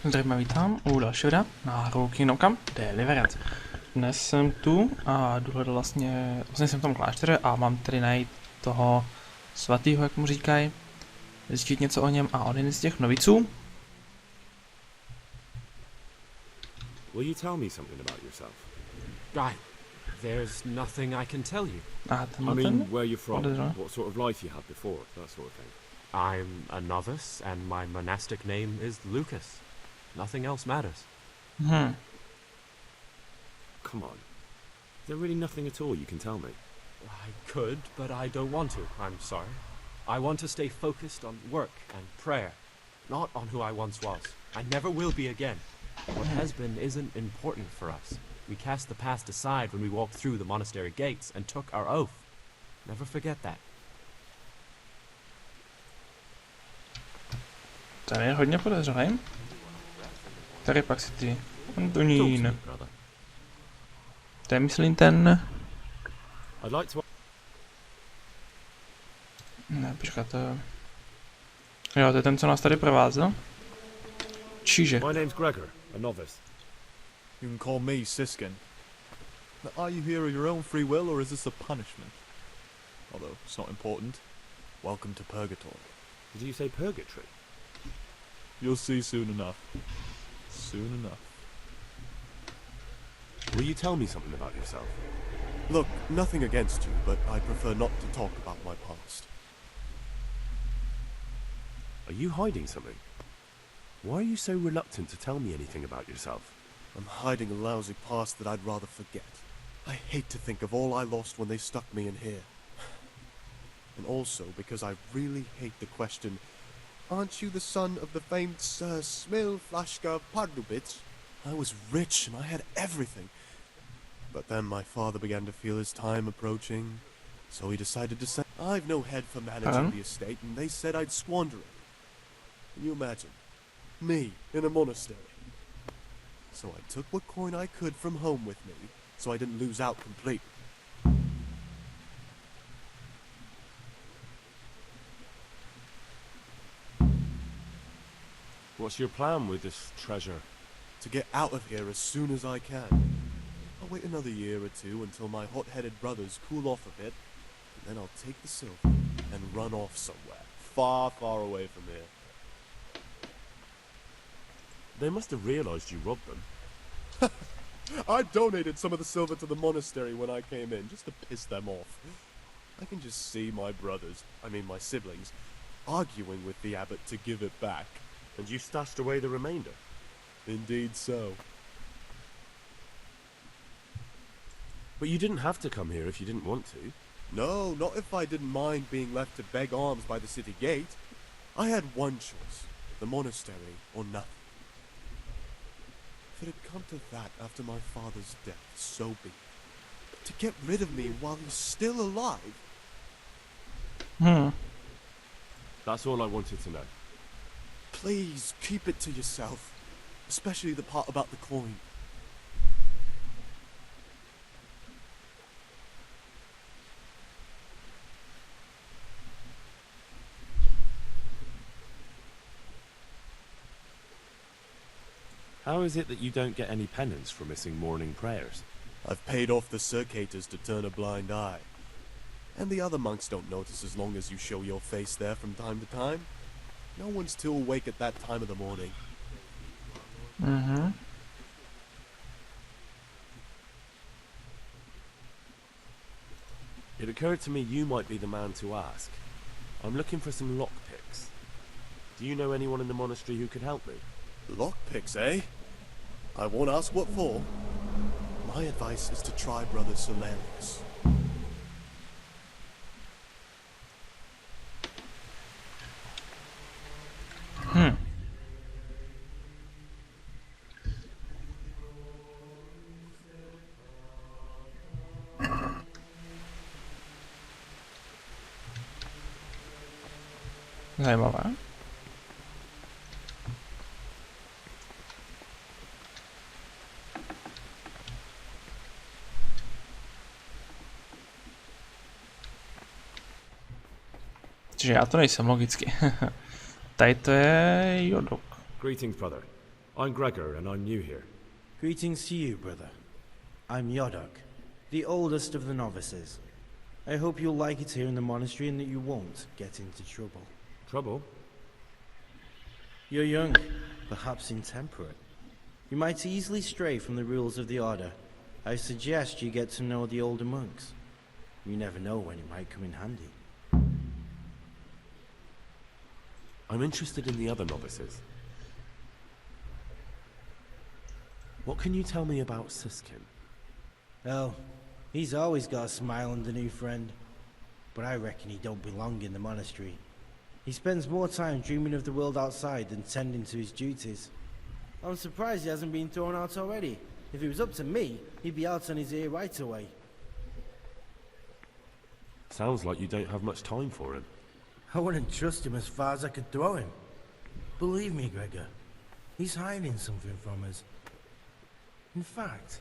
Zdravím, vítám u dalšího videa na hru Kingdome Come, Deliverance. Dnes jsem tu a jdu vlastně jsem v tom klášteře a mám tady najít toho svatýho, jak mu říkají, zjistit něco o něm a on je z těch noviců. Will you tell me something about yourself? There's nothing I can tell you. I mean, where you're from, what sort of life you had before, that sort of thing. I'm a novice, and my monastic name is Lucas. Nothing else matters. Come on. Is there really nothing at all you can tell me? I could, but I don't want to. I'm sorry. I want to stay focused on work and prayer, not on who I once was. I never will be again. What has been isn't important for us. We cast the past aside when we walked through the monastery gates and took our oath. Never forget that. Tady je hodně podezřelý. Tady pak si ty Antonín. To je myslím ten... Ne, počkat, to... Jo, to je ten, co nás tady provázel. Čiže... My name's Gregor, a novice. You can call me Siskin. Now, are you here of your own free will, or is this a punishment? Although, it's not important. Welcome to Purgatory. Did you say purgatory? You'll see soon enough. Soon enough. Will you tell me something about yourself? Look, nothing against you, but I prefer not to talk about my past. Are you hiding something? Why are you so reluctant to tell me anything about yourself? I'm hiding a lousy past that I'd rather forget. I hate to think of all I lost when they stuck me in here. And also because I really hate the question, aren't you the son of the famed Sir Smil Flashka Pardubitz? I was rich and I had everything. But then my father began to feel his time approaching, so he decided to say, I've no head for managing the estate, and they said I'd squander it. Can you imagine? Me, in a monastery. So I took what coin I could from home with me, so I didn't lose out completely. What's your plan with this treasure? To get out of here as soon as I can. I'll wait another year or two until my hot-headed brothers cool off a bit, and then I'll take the silver and run off somewhere, far, far away from here. They must have realized you robbed them. I donated some of the silver to the monastery when I came in, just to piss them off. I can just see my brothers, my siblings, arguing with the abbot to give it back. And you stashed away the remainder? Indeed so. But you didn't have to come here if you didn't want to. No, not if I didn't mind being left to beg alms by the city gate. I had one choice, the monastery or nothing. If it had come to that after my father's death, so be it. But to get rid of me while he's still alive... That's all I wanted to know. Please, keep it to yourself. Especially the part about the coin. How is it that you don't get any penance for missing morning prayers? I've paid off the circators to turn a blind eye. And the other monks don't notice as long as you show your face there from time to time. No one's too awake at that time of the morning. It occurred to me you might be the man to ask. I'm looking for some lockpicks. Do you know anyone in the monastery who could help me? Lockpicks, eh? I won't ask what for. My advice is to try Brother Solarius. Zajímavé. Čiže já to nejsem logicky. Tady to je Jodok. Greetings, brother. I'm Gregor, and I'm new here. Greetings to you, brother. I'm Yodok, the oldest of the novices. I hope you'll like it here in the monastery and that you won't get into trouble. Trouble? You're young, perhaps intemperate. You might easily stray from the rules of the order. I suggest you get to know the older monks. You never know when it might come in handy. I'm interested in the other novices. What can you tell me about Siskin? Oh, he's always got a smile on the new friend. But I reckon he don't belong in the monastery. He spends more time dreaming of the world outside than tending to his duties. I'm surprised he hasn't been thrown out already. If it was up to me, he'd be out on his ear right away. Sounds like you don't have much time for him. I wouldn't trust him as far as I could throw him. Believe me, Gregor, he's hiding something from us. In fact,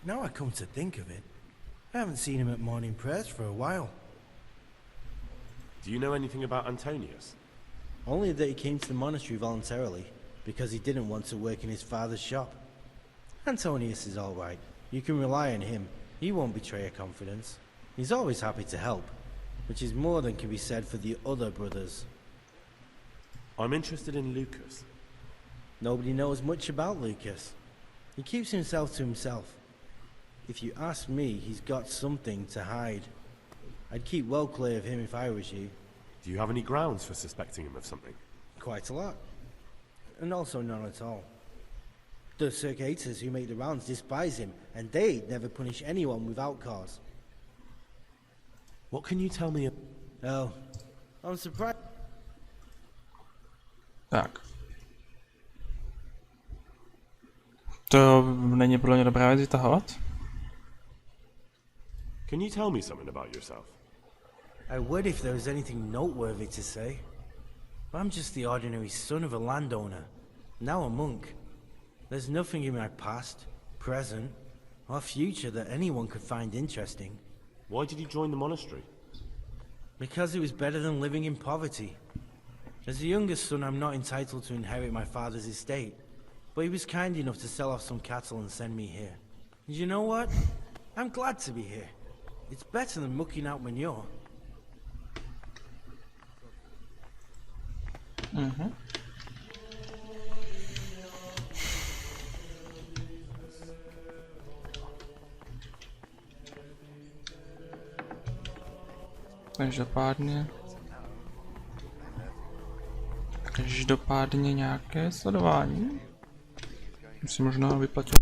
now I come to think of it, I haven't seen him at morning prayers for a while. Do you know anything about Antonius? Only that he came to the monastery voluntarily, because he didn't want to work in his father's shop. Antonius is all right. You can rely on him. He won't betray your confidence. He's always happy to help, which is more than can be said for the other brothers. I'm interested in Lucas. Nobody knows much about Lucas. He keeps himself to himself. If you ask me, he's got something to hide. I'd keep well clear of him if I was you. Do you have any grounds for suspecting him of something? Quite a lot. And also none at all. The circators who make the rounds despise him, and they'd never punish anyone without cause. What can you tell me? Oh, I'm surprised. Tak. To není podle mě dobrá věc vytahovat. Can you tell me something about yourself? I would if there was anything noteworthy to say. I'm just the ordinary son of a landowner, now a monk. There's nothing in my past, present, or future that anyone could find interesting. Why did you join the monastery? Because it was better than living in poverty. As the youngest son, I'm not entitled to inherit my father's estate, but he was kind enough to sell off some cattle and send me here. And you know what? I'm glad to be here. It's better than mucking out manure. Mhm. Každopádně nějaké sledování. Si možná vyplatit.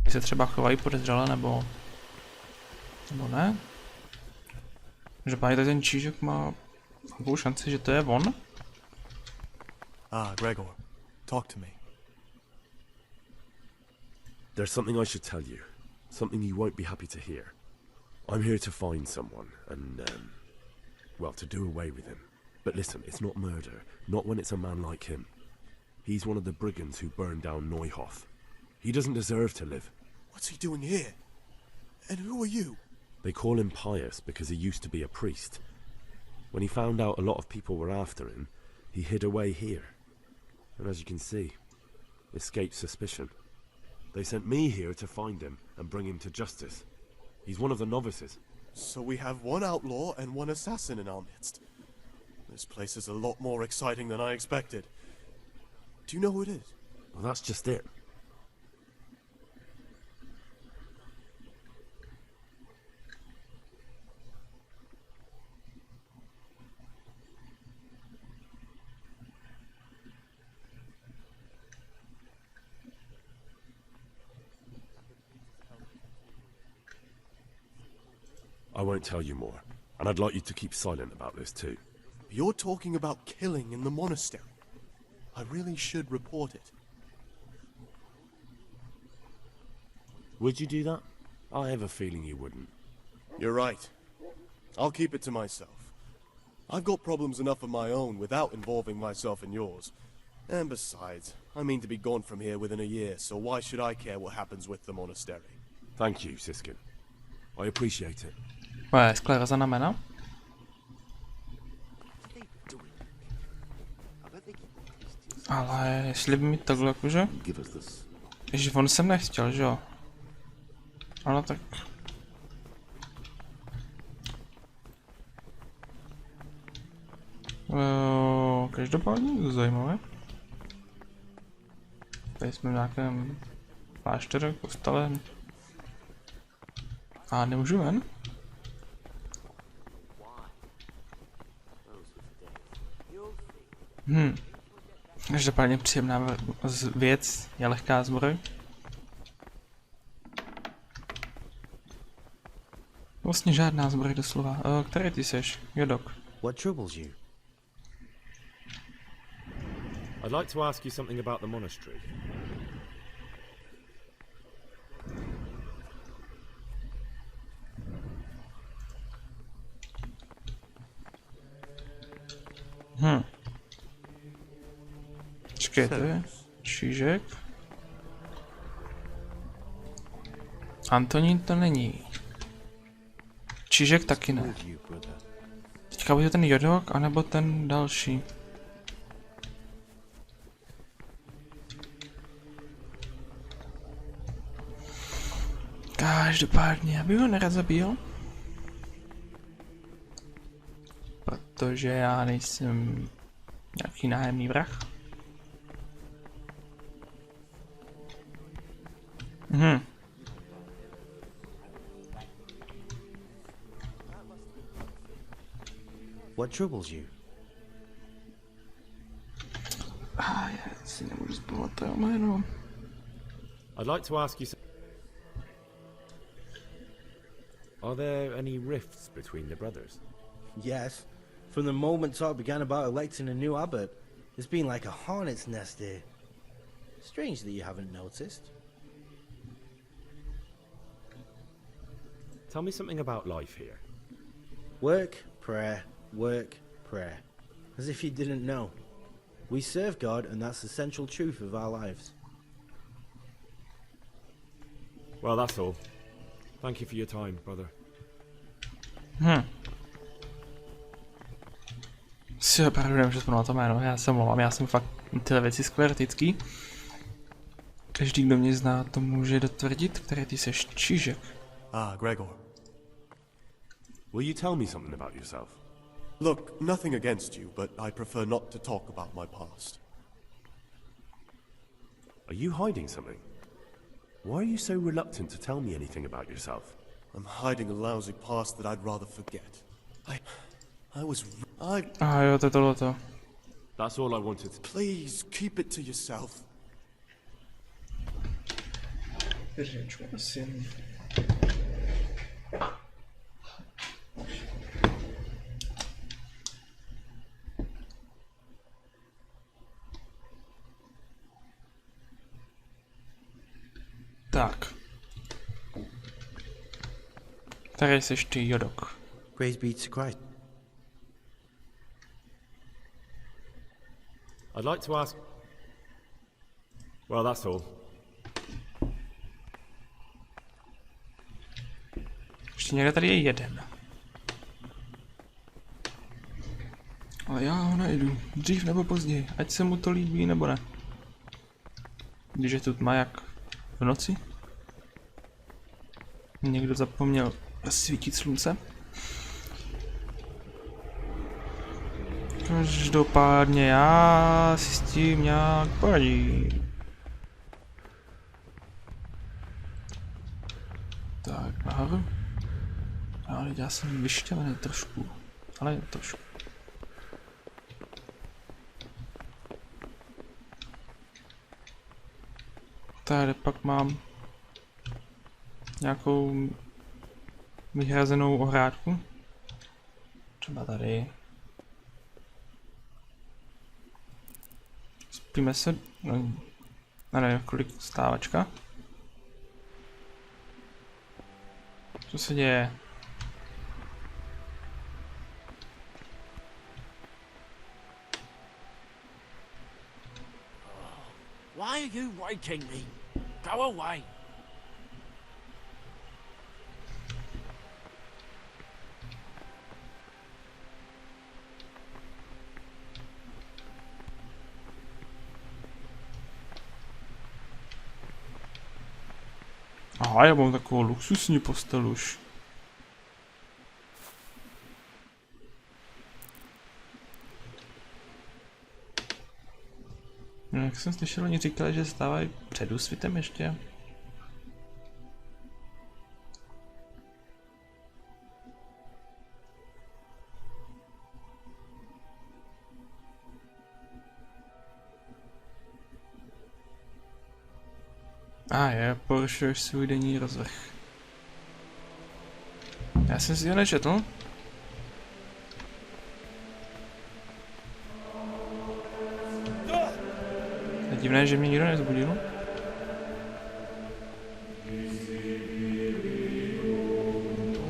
Se třeba chovají podezřele nebo ne. Každopádně tady ten čížek má takovou šanci, že to je on. Ah, Gregor, talk to me. There's something I should tell you. Something you won't be happy to hear. I'm here to find someone and, well, to do away with him. But listen, it's not murder. Not when it's a man like him. He's one of the brigands who burned down Neuhof. He doesn't deserve to live. What's he doing here? And who are you? They call him pious because he used to be a priest. When he found out a lot of people were after him, he hid away here. And as you can see, escaped suspicion. They sent me here to find him and bring him to justice. He's one of the novices. So we have one outlaw and one assassin in our midst. This place is a lot more exciting than I expected. Do you know who it is? Well, that's just it. I won't tell you more, and I'd like you to keep silent about this too. You're talking about killing in the monastery. I really should report it. Would you do that? I have a feeling you wouldn't. You're right. I'll keep it to myself. I've got problems enough of my own without involving myself in yours. And besides, I mean to be gone from here within a year, so why should I care what happens with the monastery? Thank you, Siskin. I appreciate it. Skléra znamená. Ale jestli by mi takhle jakože... Give us this. Ježiš, on jsem nechtěl, že jo? Ano, tak... Každopádně zajímavé. Tady jsme v nějakém klášteru, kostele. A nemůžu ven? Každopádně příjemná věc je lehká zbroj. Vlastně žádná zbroj doslova. Který ty seš? Jodok. What troubles you? I'd like to ask you something about the monastery. Počkejte. Čížek. Antonín to není. Čížek taky ne. Teďka bude ten jodok, anebo ten další. Každopádně, já bych ho nerad zabil. Protože já nejsem nějaký nájemný vrah. What troubles you? Já si nemůžu zbavovat to jméno. I'd like to ask you Are there any rifts between the brothers? Yes. From the moment talk began about electing a new abbot, there's been like a hornet's nest here. Strange that you haven't noticed. Tell me something about life here. Work, prayer, work, prayer. As if you didn't know. We serve God, and that's the central truth of our lives. Well, that's all. Thank you for your time, brother. Si opravdu nemůžu vzpomenout to jméno, já se mluvám, já jsem fakt tyhle věci skleretický. Každý, kdo mě zná, to může dotvrdit, který ty seš Čížek. Ah, Gregor. Will you tell me something about yourself? Look, nothing against you, but I prefer not to talk about my past. Are you hiding something? Why are you so reluctant to tell me anything about yourself? I'm hiding a lousy past that I'd rather forget. Jo, to je tohleto. That's all I wanted. Please, keep it to yourself. Tak. Tady seš ty jodok. Praise be to Christ. I'd like to ask... Well, that's all. Ještě někde tady je jeden. Ale já ho najdu. Dřív nebo později. Ať se mu to líbí nebo ne. Když je tu tma jak v noci. Někdo zapomněl svítit slunce. Každopádně já si s tím nějak poradím. Tak, nahoru. Ale já jsem vyšťavený trošku. Ale jen trošku. Tady pak mám nějakou vyhrazenou ohrádku. Třeba tady. Spíme se, no, nevím, kolik stávačka. Co se děje? Why are you waking me? Go away. Aha, já mám takovou luxusní postel už. No, jak jsem slyšel, oni říkali, že stávají před úsvitem ještě. Porušuješ svůj denní rozvrh. Já jsem si ho nečetl. Je divné, že mě nikdo nezbudil.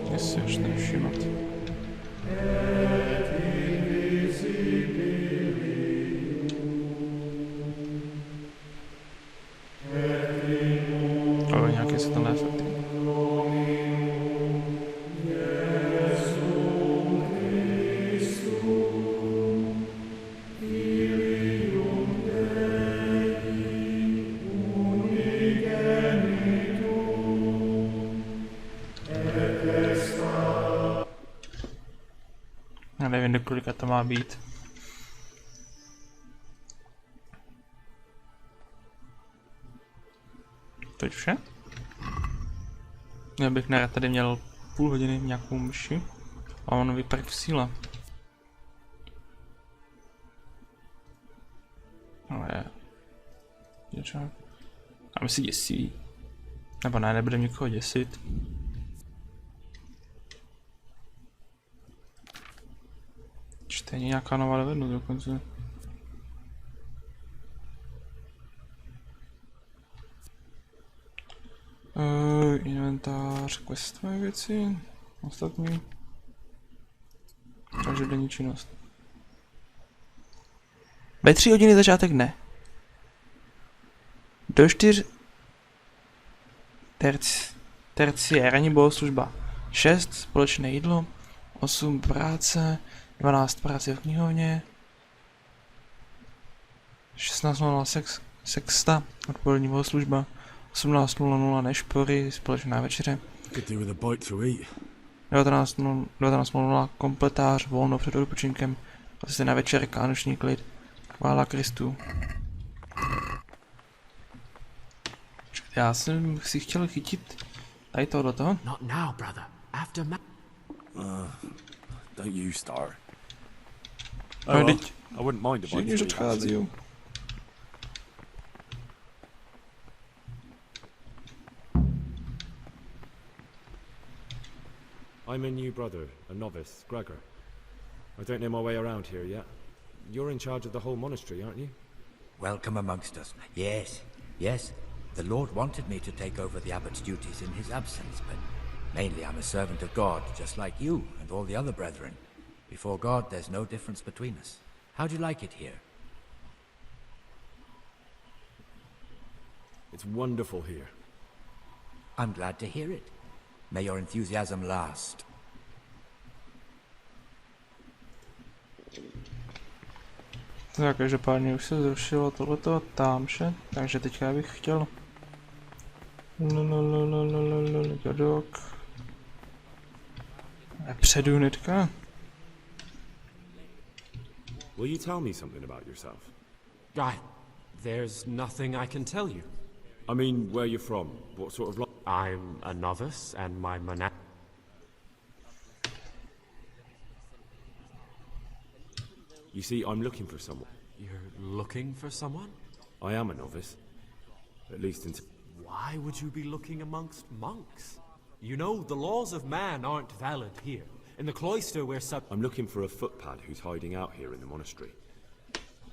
Mě si už nevšimat. Ale nějaké se tam efekty. Já nevím, do kolika to má být. To je vše? Já bych nerad tady měl půl hodiny nějakou myši a on vypadá v síle. Ale něčeho. A my si děsí. Nebo ne, nebudeme nikoho děsit. Čtení nějaká nová dovednost dokonce. Inventář, questové věci, ostatní. Takže denní činnost. Ve 3 hodiny začátek dne. Do 4 tercie ranní bohoslužba. 6 společné jídlo. 8 práce. 12 práce v knihovně. 16:00 sexta, odpolední bohoslužba. 18:00 nešpory, společná večeře. 19:00 kompletář, volno před odpočinkem. Zase na večer vánoční klid. Chvála Kristu. Já jsem si chtěl chytit tady tohleto. Not now, brother. After Don't you start. Oh, well, I wouldn't mind if I Všichni už odchází. I'm a new brother, a novice, Gregor. I don't know my way around here yet. You're in charge of the whole monastery, aren't you? Welcome amongst us. Yes, yes. The Lord wanted me to take over the abbot's duties in his absence, but mainly I'm a servant of God, just like you and all the other brethren. Before God, there's no difference between us. How do you like it here? It's wonderful here. I'm glad to hear it. May your enthusiasm last. Tak, každopádně už se zrušilo tohleto támše, takže teďka bych chtěl jadok. Předu hnedka. Will you tell me something about yourself? There's nothing I can tell you. I mean, where you're from, what sort of life? I'm a novice, and my You see, I'm looking for someone. You're looking for someone? I am a novice. At least until... Why would you be looking amongst monks? You know, the laws of man aren't valid here. In the cloister we're I'm looking for a footpad who's hiding out here in the monastery.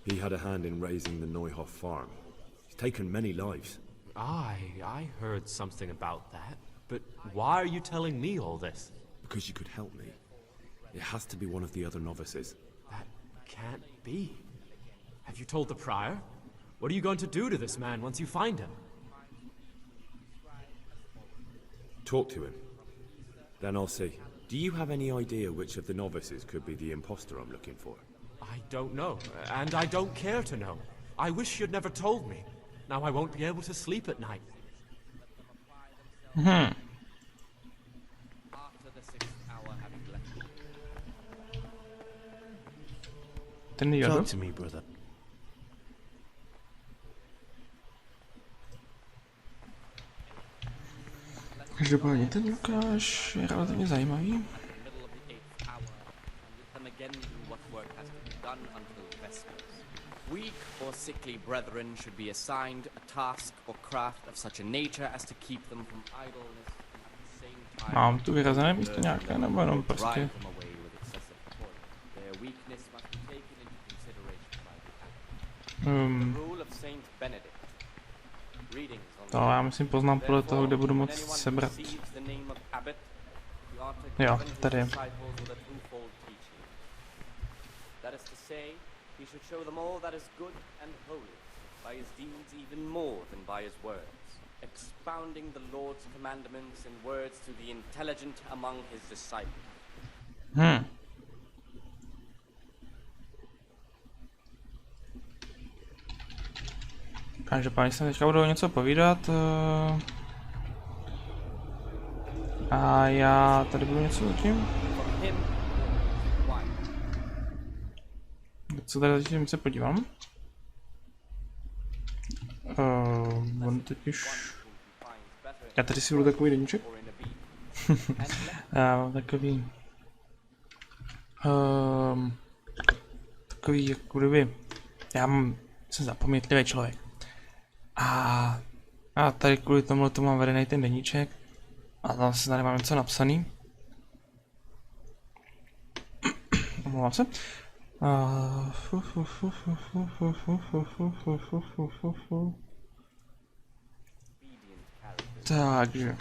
He had a hand in raising the Neuhoff farm. He's taken many lives. I heard something about that. But why are you telling me all this? Because you could help me. It has to be one of the other novices. That can't be. Have you told the prior? What are you going to do to this man once you find him? Talk to him. Then I'll see. Do you have any idea which of the novices could be the imposter I'm looking for? I don't know, and I don't care to know. I wish you'd never told me. Now I won't be able to sleep at night. Ten jodo. Talk to me, brother. Každopádně ten Lukáš je relativně zajímavý. Weak or sickly brethren should be assigned a task or craft of such a nature as to keep them from idleness and at the same time Mám tu vyrazené místo nějaké, nebo jenom prostě... drive them away with excessive toil. Their weakness must be taken into consideration by the act. The rule of Saint Benedict. Readings on To já musím poznám podle toho, kde budu moct sebrat. Jo, tady. That is to say, he should show them all that is good and holy, by his deeds even more than by his words, expounding the Lord's commandments in words to the intelligent among his disciples. Každopádně jsem teďka budu něco povídat. A já tady budu něco zatím. Co tady zatím se podívám? On totiž... Já tady si budu takový deníček. Já mám takový... takový jako kdyby... jsem zapomnětlivý člověk. A tady kvůli tomuhle tomu mám vedený ten deníček. A tam se tady mám něco napsaný. Omlouvám se. Takže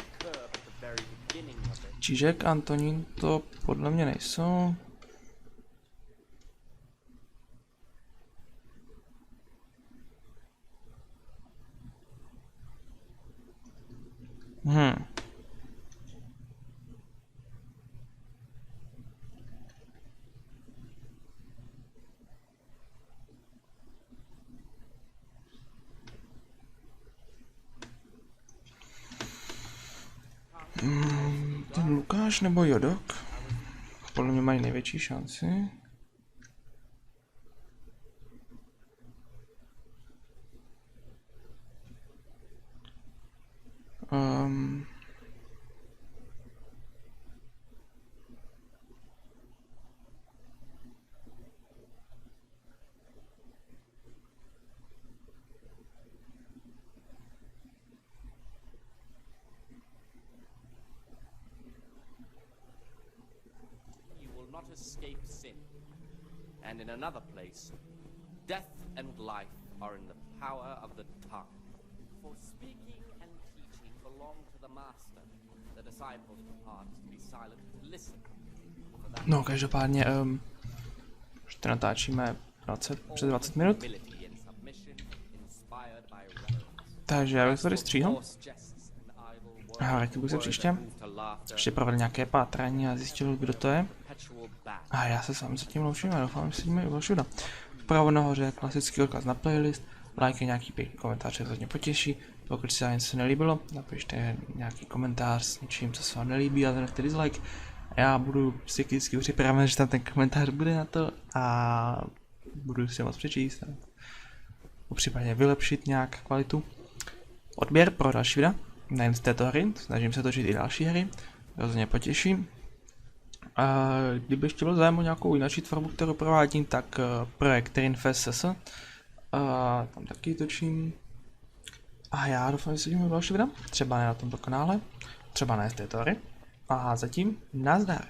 Čížek, Antonín to podle mě nejsou. Ten Lukáš nebo Jodok? Podle mě mají největší šanci. Escape sin. And in another place, death and life are in the power of the tongue. For speaking and teaching belong to the master. The disciples depart to be silent to listen. No, každopádně, už to natáčíme přes 20 minut. Takže já bych tady stříhal. A vrátím bych se příště. Ještě provedl nějaké pátrání a zjistil, kdo to je. A já se s vámi zatím loučím a doufám, že se vidíme i další videa. Vpravo nahoře klasický odkaz na playlist, like, nějaký pěkný komentář, se hodně potěší. Pokud se vám něco nelíbilo, napište nějaký komentář s něčím, co se vám nelíbí, a nechte dislike. Já budu psychicky připraven, že tam ten komentář bude na to a budu si moc přečíst. Případně vylepšit nějak kvalitu. Odběr pro další videa, nejen z této hry, snažím se točit i další hry, rozhodně potěší. A kdyby ještě byl zájem o nějakou jinou tvorbu, kterou provádím, tak projekt kterém tam taky točím. A já doufám, že se vidíme v další videa, třeba ne na tomto kanále, třeba ne z této hry. A zatím nazdar.